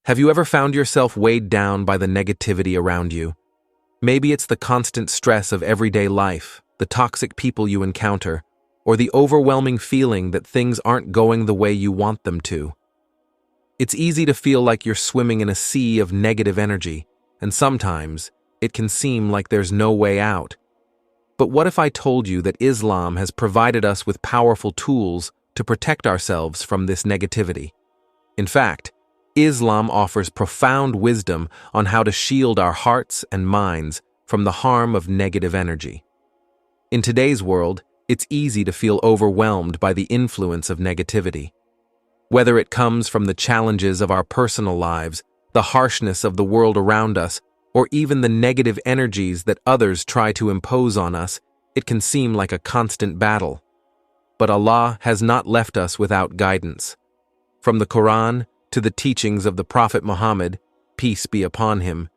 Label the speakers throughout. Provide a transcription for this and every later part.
Speaker 1: Have you ever found yourself weighed down by the negativity around you? Maybe it's the constant stress of everyday life, the toxic people you encounter, or the overwhelming feeling that things aren't going the way you want them to. It's easy to feel like you're swimming in a sea of negative energy, and sometimes it can seem like there's no way out. But what if I told you that Islam has provided us with powerful tools to protect ourselves from this negativity? In fact, Islam offers profound wisdom on how to shield our hearts and minds from the harm of negative energy. In today's world, it's easy to feel overwhelmed by the influence of negativity. Whether it comes from the challenges of our personal lives, the harshness of the world around us, or even the negative energies that others try to impose on us, it can seem like a constant battle. But Allah has not left us without guidance. From the Quran to the teachings of the Prophet Muhammad, peace be upon him,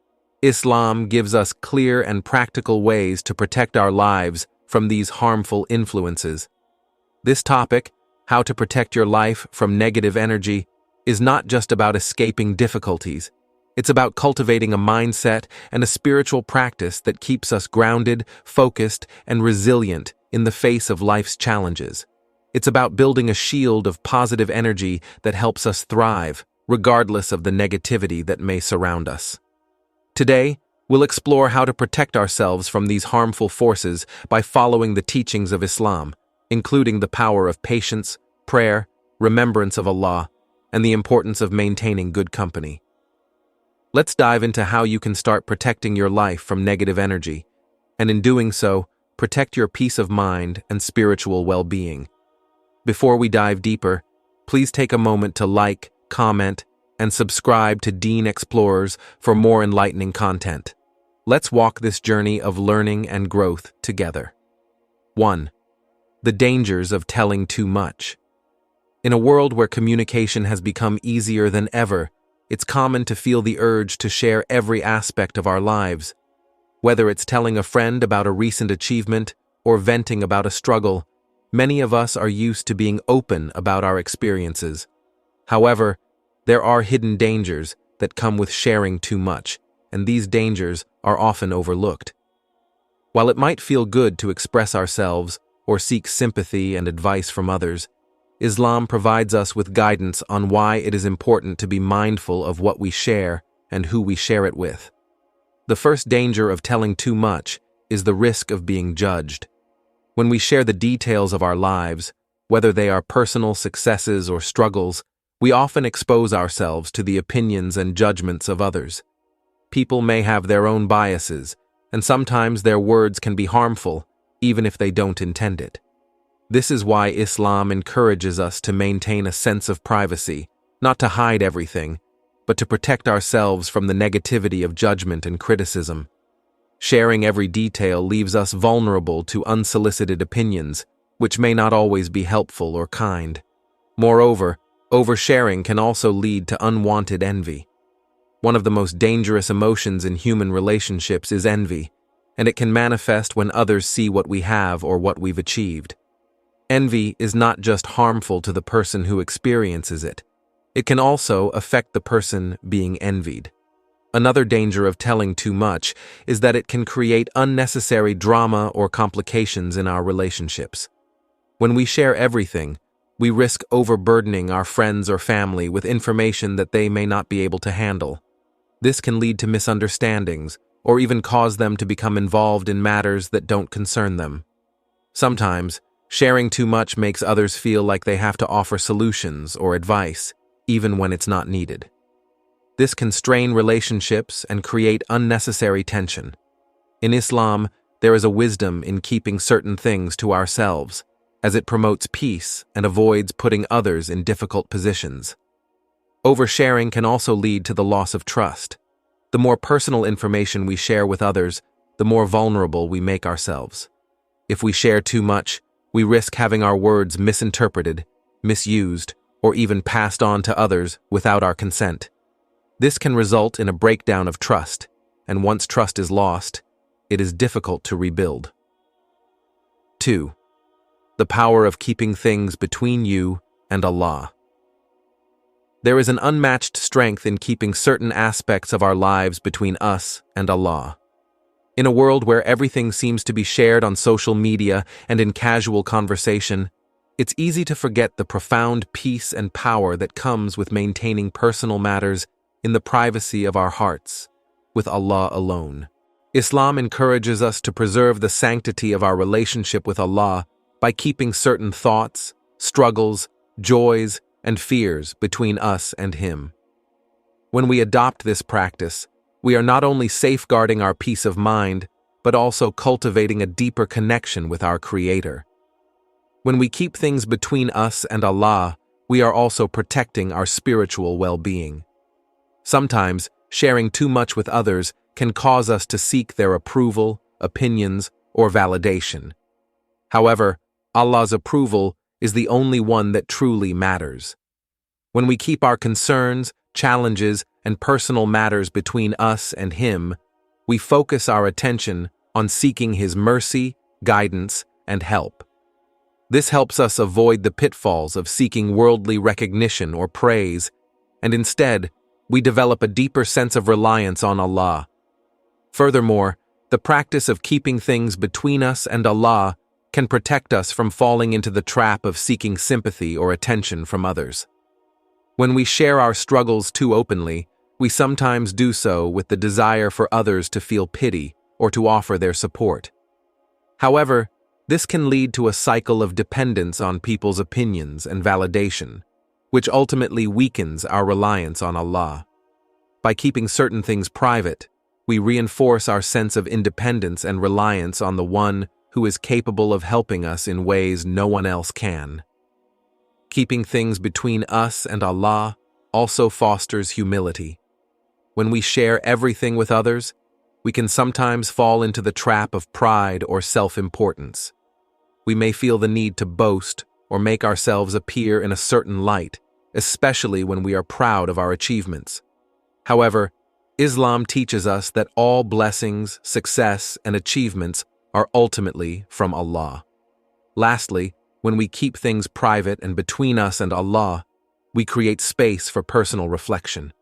Speaker 1: Islam gives us clear and practical ways to protect our lives from these harmful influences. This topic, how to protect your life from negative energy, is not just about escaping difficulties. It's about cultivating a mindset and a spiritual practice that keeps us grounded, focused, and resilient in the face of life's challenges. It's about building a shield of positive energy that helps us thrive, regardless of the negativity that may surround us. Today, we'll explore how to protect ourselves from these harmful forces by following the teachings of Islam, including the power of patience, prayer, remembrance of Allah, and the importance of maintaining good company. Let's dive into how you can start protecting your life from negative energy, and in doing so, protect your peace of mind and spiritual well-being. Before we dive deeper, please take a moment to like, comment, and subscribe to Deen Xplorers for more enlightening content. Let's walk this journey of learning and growth together. 1. The dangers of telling too much. In a world where communication has become easier than ever, it's common to feel the urge to share every aspect of our lives. Whether it's telling a friend about a recent achievement or venting about a struggle, many of us are used to being open about our experiences. However, there are hidden dangers that come with sharing too much, and these dangers are often overlooked. While it might feel good to express ourselves or seek sympathy and advice from others, Islam provides us with guidance on why it is important to be mindful of what we share and who we share it with. The first danger of telling too much is the risk of being judged. When we share the details of our lives, whether they are personal successes or struggles, we often expose ourselves to the opinions and judgments of others. People may have their own biases, and sometimes their words can be harmful, even if they don't intend it. This is why Islam encourages us to maintain a sense of privacy, not to hide everything, but to protect ourselves from the negativity of judgment and criticism. Sharing every detail leaves us vulnerable to unsolicited opinions, which may not always be helpful or kind. Moreover, oversharing can also lead to unwanted envy. One of the most dangerous emotions in human relationships is envy, and it can manifest when others see what we have or what we've achieved. Envy is not just harmful to the person who experiences it. It can also affect the person being envied. Another danger of telling too much is that it can create unnecessary drama or complications in our relationships. When we share everything, we risk overburdening our friends or family with information that they may not be able to handle. This can lead to misunderstandings or even cause them to become involved in matters that don't concern them. Sometimes, sharing too much makes others feel like they have to offer solutions or advice, even when it's not needed. This can strain relationships and create unnecessary tension. In Islam, there is a wisdom in keeping certain things to ourselves, as it promotes peace and avoids putting others in difficult positions. Oversharing can also lead to the loss of trust. The more personal information we share with others, the more vulnerable we make ourselves. If we share too much, we risk having our words misinterpreted, misused, or even passed on to others without our consent. This can result in a breakdown of trust, and once trust is lost, it is difficult to rebuild. 2. The power of keeping things between you and Allah. There is an unmatched strength in keeping certain aspects of our lives between us and Allah. In a world where everything seems to be shared on social media and in casual conversation, it's easy to forget the profound peace and power that comes with maintaining personal matters in the privacy of our hearts, with Allah alone. Islam encourages us to preserve the sanctity of our relationship with Allah by keeping certain thoughts, struggles, joys, and fears between us and Him. When we adopt this practice, we are not only safeguarding our peace of mind, but also cultivating a deeper connection with our Creator. When we keep things between us and Allah, we are also protecting our spiritual well-being. Sometimes, sharing too much with others can cause us to seek their approval, opinions, or validation. However, Allah's approval is the only one that truly matters. When we keep our concerns, challenges, and personal matters between us and Him, we focus our attention on seeking His mercy, guidance, and help. This helps us avoid the pitfalls of seeking worldly recognition or praise, and instead, we develop a deeper sense of reliance on Allah. Furthermore, the practice of keeping things between us and Allah can protect us from falling into the trap of seeking sympathy or attention from others. When we share our struggles too openly, we sometimes do so with the desire for others to feel pity or to offer their support. However, this can lead to a cycle of dependence on people's opinions and validation, which ultimately weakens our reliance on Allah. By keeping certain things private, we reinforce our sense of independence and reliance on the One who is capable of helping us in ways no one else can. Keeping things between us and Allah also fosters humility. When we share everything with others, we can sometimes fall into the trap of pride or self-importance. We may feel the need to boast or make ourselves appear in a certain light, especially when we are proud of our achievements. However, Islam teaches us that all blessings, success, and achievements are ultimately from Allah. Lastly, when we keep things private and between us and Allah, we create space for personal reflection.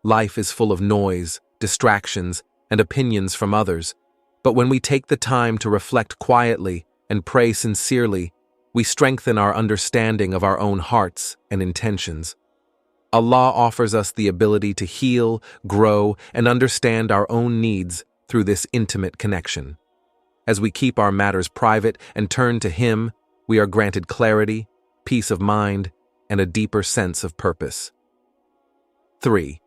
Speaker 1: Life is full of noise, distractions, and opinions from others, but when we take the time to reflect quietly and pray sincerely, we strengthen our understanding of our own hearts and intentions. Allah offers us the ability to heal, grow, and understand our own needs through this intimate connection. As we keep our matters private and turn to Him, we are granted clarity, peace of mind, and a deeper sense of purpose. 3.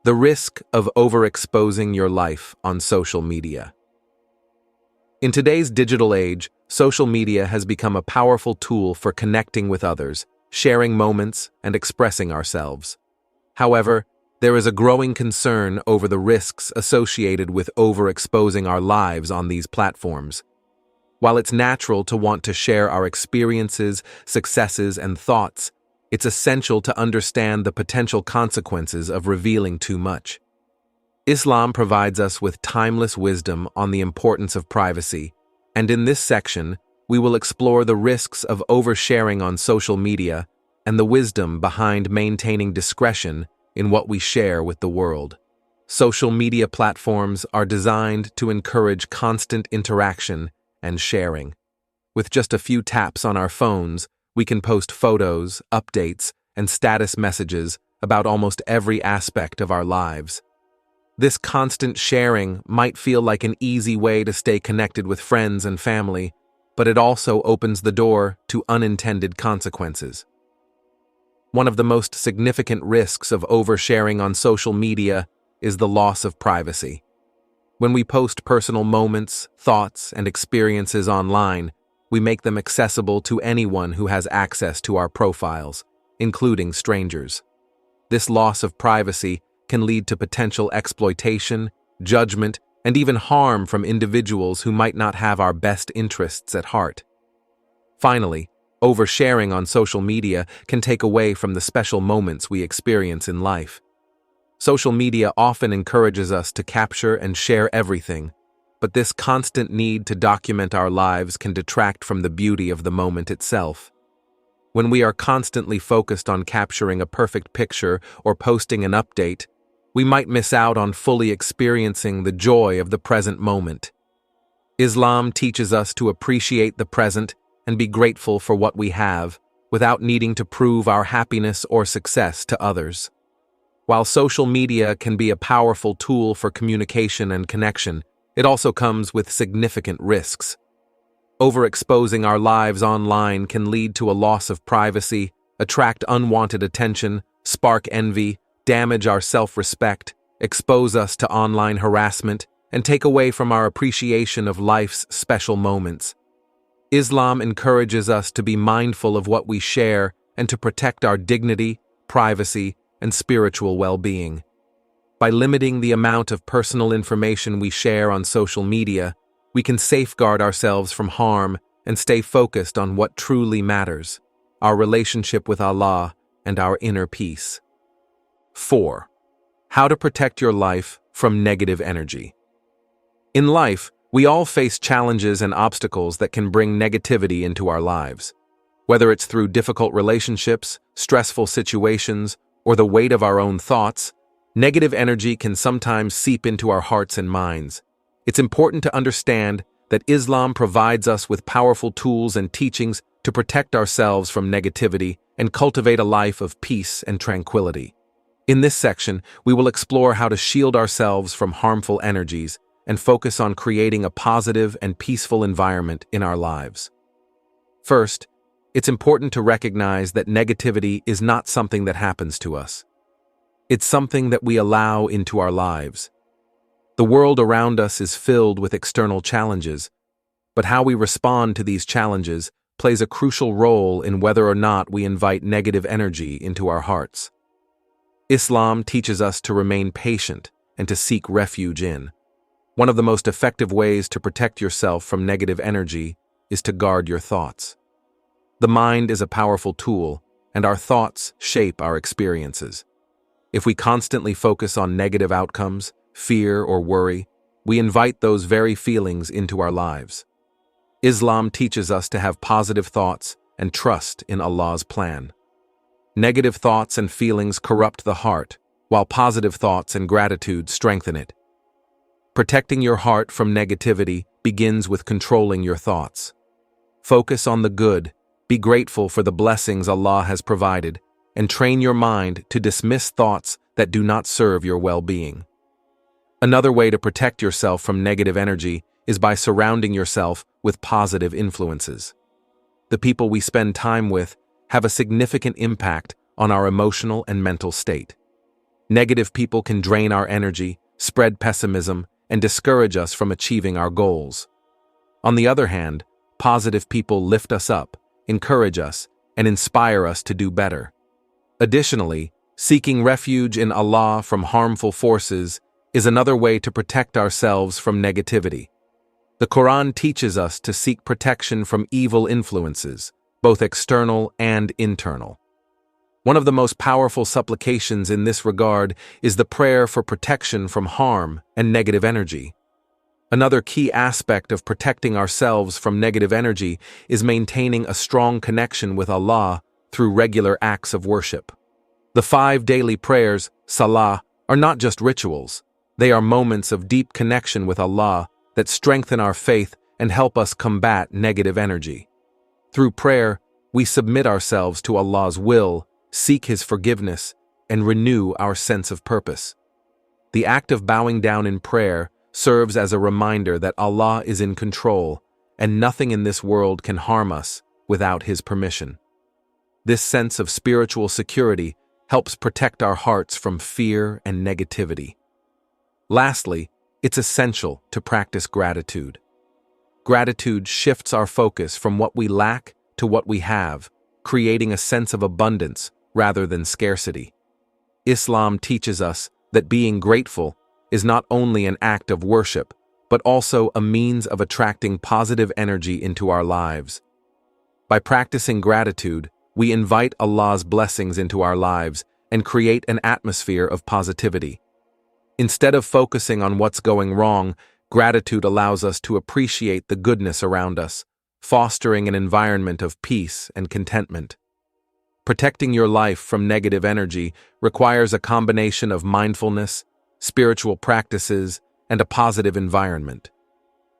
Speaker 1: The risk of overexposing your life on social media. In today's digital age, social media has become a powerful tool for connecting with others, sharing moments, and expressing ourselves. However, there is a growing concern over the risks associated with overexposing our lives on these platforms. While it's natural to want to share our experiences, successes, and thoughts, it's essential to understand the potential consequences of revealing too much. Islam provides us with timeless wisdom on the importance of privacy, and in this section, we will explore the risks of oversharing on social media and the wisdom behind maintaining discretion in what we share with the world. Social media platforms are designed to encourage constant interaction and sharing. With just a few taps on our phones, we can post photos, updates, and status messages about almost every aspect of our lives. This constant sharing might feel like an easy way to stay connected with friends and family, but it also opens the door to unintended consequences. One of the most significant risks of oversharing on social media is the loss of privacy. When we post personal moments, thoughts, and experiences online, we make them accessible to anyone who has access to our profiles, including strangers. This loss of privacy can lead to potential exploitation, judgment, and even harm from individuals who might not have our best interests at heart. Finally, oversharing on social media can take away from the special moments we experience in life. Social media often encourages us to capture and share everything, but this constant need to document our lives can detract from the beauty of the moment itself. When we are constantly focused on capturing a perfect picture or posting an update, we might miss out on fully experiencing the joy of the present moment. Islam teaches us to appreciate the present and be grateful for what we have, without needing to prove our happiness or success to others. While social media can be a powerful tool for communication and connection, it also comes with significant risks. Overexposing our lives online can lead to a loss of privacy, attract unwanted attention, spark envy, damage our self-respect, expose us to online harassment, and take away from our appreciation of life's special moments. Islam encourages us to be mindful of what we share and to protect our dignity, privacy, and spiritual well-being. By limiting the amount of personal information we share on social media, we can safeguard ourselves from harm and stay focused on what truly matters, our relationship with Allah and our inner peace. 4. How to protect your life from negative energy. In life, we all face challenges and obstacles that can bring negativity into our lives. Whether it's through difficult relationships, stressful situations, or the weight of our own thoughts, negative energy can sometimes seep into our hearts and minds. It's important to understand that Islam provides us with powerful tools and teachings to protect ourselves from negativity and cultivate a life of peace and tranquility. In this section, we will explore how to shield ourselves from harmful energies and focus on creating a positive and peaceful environment in our lives. First, it's important to recognize that negativity is not something that happens to us. It's something that we allow into our lives. The world around us is filled with external challenges, but how we respond to these challenges plays a crucial role in whether or not we invite negative energy into our hearts. Islam teaches us to remain patient and to seek refuge in. One of the most effective ways to protect yourself from negative energy is to guard your thoughts. The mind is a powerful tool, and our thoughts shape our experiences. If we constantly focus on negative outcomes, fear, or worry, we invite those very feelings into our lives. Islam teaches us to have positive thoughts and trust in Allah's plan. Negative thoughts and feelings corrupt the heart, while positive thoughts and gratitude strengthen it. Protecting your heart from negativity begins with controlling your thoughts. Focus on the good, be grateful for the blessings Allah has provided, and train your mind to dismiss thoughts that do not serve your well-being. Another way to protect yourself from negative energy is by surrounding yourself with positive influences. The people we spend time with have a significant impact on our emotional and mental state. Negative people can drain our energy, spread pessimism, and discourage us from achieving our goals. On the other hand, positive people lift us up, encourage us, and inspire us to do better. Additionally, seeking refuge in Allah from harmful forces is another way to protect ourselves from negativity. The Quran teaches us to seek protection from evil influences, both external and internal. One of the most powerful supplications in this regard is the prayer for protection from harm and negative energy. Another key aspect of protecting ourselves from negative energy is maintaining a strong connection with Allah through regular acts of worship. The 5 daily prayers, salah, are not just rituals. They are moments of deep connection with Allah that strengthen our faith and help us combat negative energy. Through prayer, we submit ourselves to Allah's will, seek His forgiveness, and renew our sense of purpose. The act of bowing down in prayer serves as a reminder that Allah is in control, and nothing in this world can harm us without His permission. This sense of spiritual security helps protect our hearts from fear and negativity. Lastly, it's essential to practice gratitude. Gratitude shifts our focus from what we lack to what we have, creating a sense of abundance rather than scarcity. Islam teaches us that being grateful is not only an act of worship, but also a means of attracting positive energy into our lives. By practicing gratitude, we invite Allah's blessings into our lives and create an atmosphere of positivity. Instead of focusing on what's going wrong, gratitude allows us to appreciate the goodness around us, fostering an environment of peace and contentment. Protecting your life from negative energy requires a combination of mindfulness, spiritual practices, and a positive environment.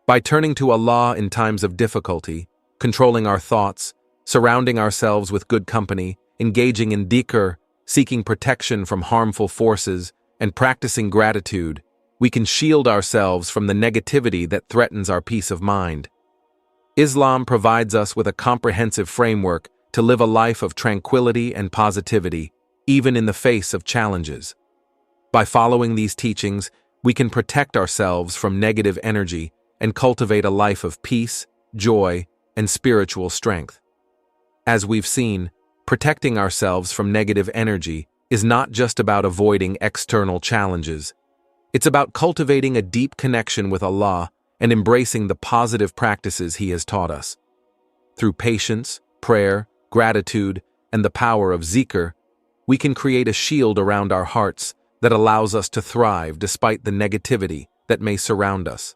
Speaker 1: By turning to Allah in times of difficulty, controlling our thoughts, surrounding ourselves with good company, engaging in dhikr, seeking protection from harmful forces, and practicing gratitude, we can shield ourselves from the negativity that threatens our peace of mind. Islam provides us with a comprehensive framework to live a life of tranquility and positivity, even in the face of challenges. By following these teachings, we can protect ourselves from negative energy and cultivate a life of peace, joy, and spiritual strength. As we've seen, protecting ourselves from negative energy is not just about avoiding external challenges. It's about cultivating a deep connection with Allah and embracing the positive practices He has taught us. Through patience, prayer, gratitude, and the power of zikr, we can create a shield around our hearts that allows us to thrive despite the negativity that may surround us.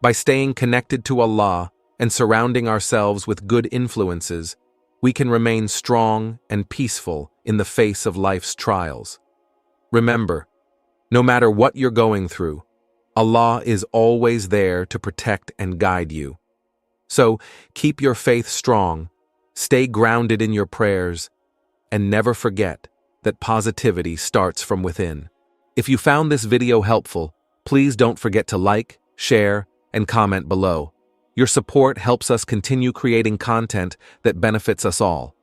Speaker 1: By staying connected to Allah and surrounding ourselves with good influences, we can remain strong and peaceful in the face of life's trials. Remember, no matter what you're going through, Allah is always there to protect and guide you. So, keep your faith strong, stay grounded in your prayers, and never forget that positivity starts from within. If you found this video helpful, please don't forget to like, share, and comment below. Your support helps us continue creating content that benefits us all.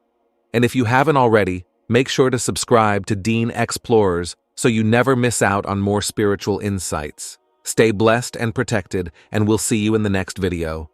Speaker 1: And if you haven't already, make sure to subscribe to Deen Xplorers so you never miss out on more spiritual insights. Stay blessed and protected, and we'll see you in the next video.